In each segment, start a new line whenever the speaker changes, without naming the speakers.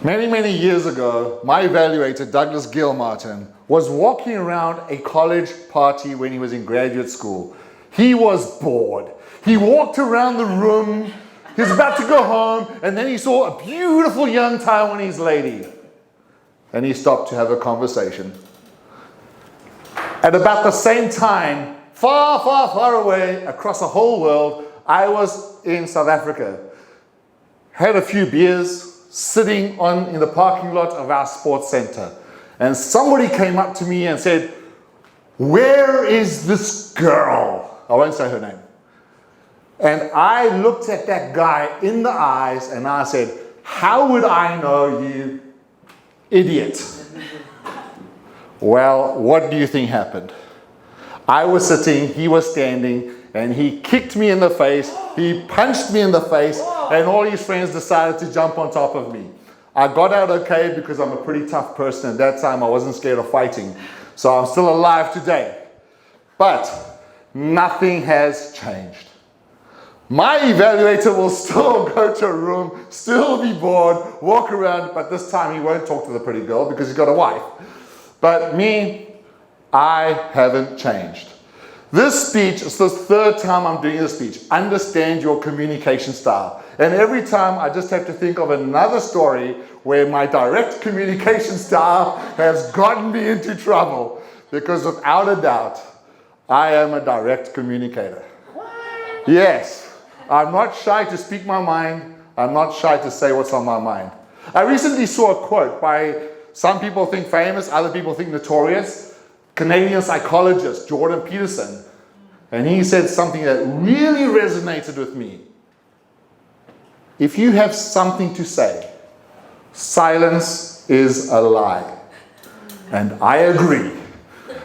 Many, many years ago, my evaluator, Douglas Gilmartin, was walking around a college party when he was in graduate school. He was bored. He walked around the room. He was about to go home, and then he saw a beautiful young Taiwanese lady. And he stopped to have a conversation. At about the same time, far, far, far away, across the whole world, I was in South Africa. Had a few beers, sitting in the parking lot of our sports center. And somebody came up to me and said, "Where is this girl?" I won't say her name. And I looked at that guy in the eyes and I said, "How would I know, you idiot?" Well, what do you think happened? I was sitting, he was standing, and he kicked me in the face, he punched me in the face, and all his friends decided to jump on top of me. I got out okay because I'm a pretty tough person. At that time, I wasn't scared of fighting. So I'm still alive today. But nothing has changed. My evaluator will still go to a room, still be bored, walk around, but this time he won't talk to the pretty girl because he's got a wife. But me, I haven't changed. This speech is the third time I'm doing this speech. Understand your communication style. And every time I just have to think of another story where my direct communication style has gotten me into trouble. Because without a doubt, I am a direct communicator. Yes, I'm not shy to speak my mind. I'm not shy to say what's on my mind. I recently saw a quote by some people think famous, other people think notorious, Canadian psychologist Jordan Peterson. And he said something that really resonated with me. If you have something to say, silence is a lie. And I agree.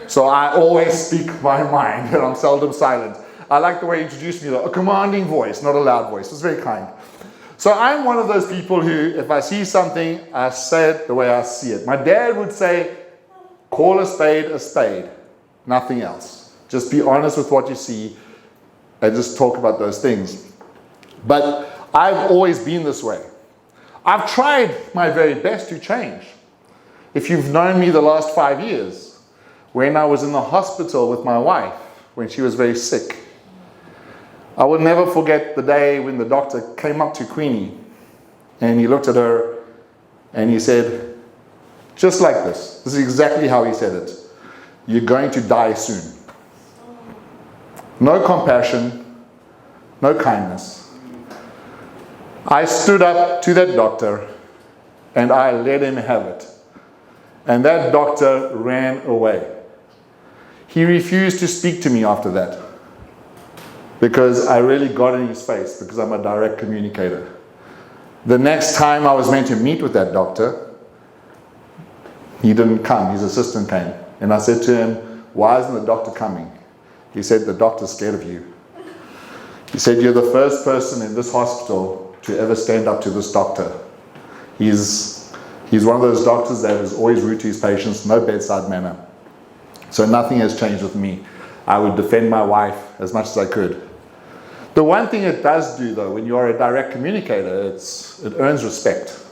So I always speak my mind and I'm seldom silent. I like the way he introduced me though, a commanding voice, not a loud voice. It's very kind. So I'm one of those people who, if I see something, I say it the way I see it. My dad would say, call a spade, nothing else. Just be honest with what you see and just talk about those things. But I've always been this way. I've tried my very best to change. If you've known me the last 5 years, when I was in the hospital with my wife, when she was very sick, I will never forget the day when the doctor came up to Queenie and he looked at her and he said, just like this. This is exactly how he said it. You're going to die soon. No compassion, no kindness. I stood up to that doctor and I let him have it. And that doctor ran away. He refused to speak to me after that because I really got in his face because I'm a direct communicator. The next time I was meant to meet with that doctor, he didn't come, his assistant came. And I said to him, why isn't the doctor coming? He said, the doctor's scared of you. He said, you're the first person in this hospital to ever stand up to this doctor. He's one of those doctors that is always rude to his patients, no bedside manner. So nothing has changed with me. I would defend my wife as much as I could. The one thing it does do though, when you are a direct communicator, it earns respect.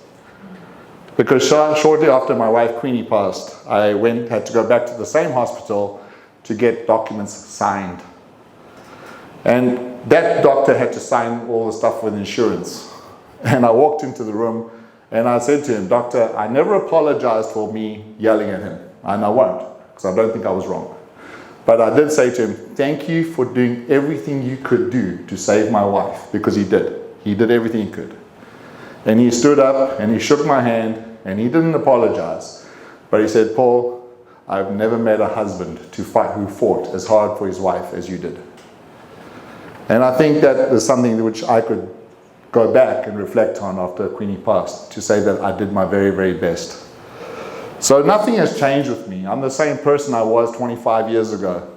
Because shortly after my wife Queenie passed, I had to go back to the same hospital to get documents signed. And that doctor had to sign all the stuff with insurance. And I walked into the room and I said to him, Doctor, I never apologized for me yelling at him. And I won't, because I don't think I was wrong. But I did say to him, thank you for doing everything you could do to save my wife, because he did. He did everything he could. And he stood up and he shook my hand and he didn't apologize. But he said, Paul, I've never met a husband who fought as hard for his wife as you did. And I think that is something which I could go back and reflect on after Queenie passed, to say that I did my very, very best. So nothing has changed with me. I'm the same person I was 25 years ago.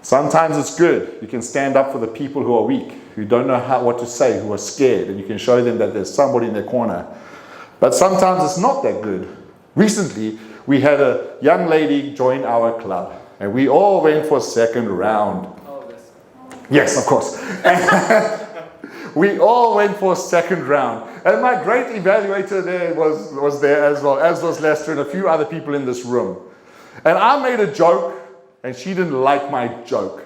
Sometimes it's good. You can stand up for the people who are weak, who don't know what to say, who are scared, and you can show them that there's somebody in their corner. But sometimes it's not that good. Recently, we had a young lady join our club, and we all went for a second round. Yes, of course. We all went for a second round. And my great evaluator there was there as well, as was Lester and a few other people in this room. And I made a joke, and she didn't like my joke.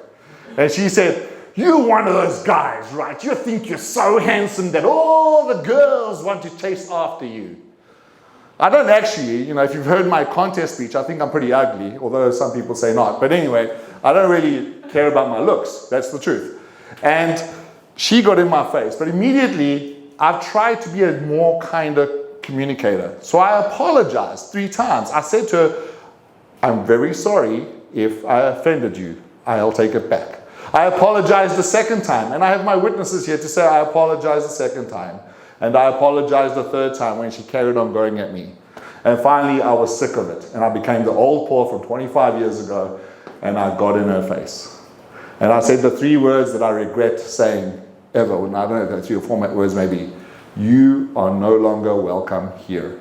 And she said, "You're one of those guys, right? You think you're so handsome that all the girls want to chase after you." I don't actually, if you've heard my contest speech, I think I'm pretty ugly, although some people say not. But anyway, I don't really care about my looks. That's the truth. And she got in my face. But immediately, I've tried to be a more kinder communicator. So I apologized 3 times. I said to her, "I'm very sorry if I offended you. I'll take it back." I apologized the second time. And I have my witnesses here to say I apologized the second time. And I apologized the third time when she carried on going at me. And finally, I was sick of it. And I became the old Paul from 25 years ago. And I got in her face. And I said the 3 words that I regret saying ever. Well, I don't know, 3 or 4 words maybe. "You are no longer welcome here."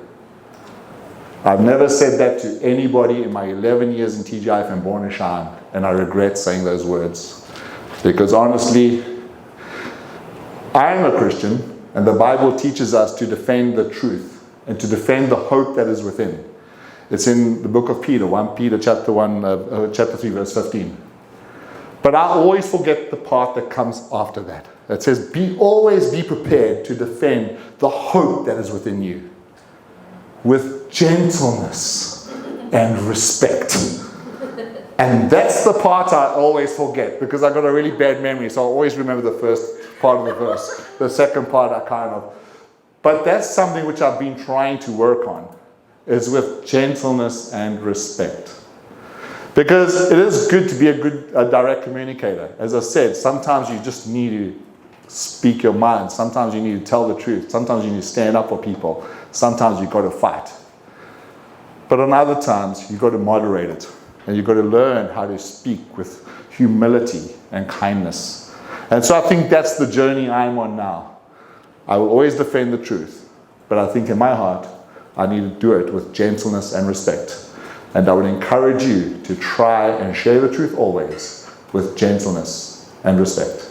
I've never said that to anybody in my 11 years in TGIF and Born and Shine. And I regret saying those words. Because honestly, I am a Christian. And the Bible teaches us to defend the truth and to defend the hope that is within. It's in the book of Peter, 1 Peter chapter 3, verse 15. But I always forget the part that comes after that. It says, always be prepared to defend the hope that is within you with gentleness and respect. And that's the part I always forget because I've got a really bad memory, so I always remember the first part of the verse. The second part I but that's something which I've been trying to work on, is with gentleness and respect. Because it is good to be a direct communicator. As I said, sometimes you just need to speak your mind. Sometimes you need to tell the truth. Sometimes you need to stand up for people. Sometimes you've got to fight. But on other times, you've got to moderate it. And you've got to learn how to speak with humility and kindness. And so I think that's the journey I'm on now. I will always defend the truth. But I think in my heart, I need to do it with gentleness and respect. And I would encourage you to try and share the truth always with gentleness and respect.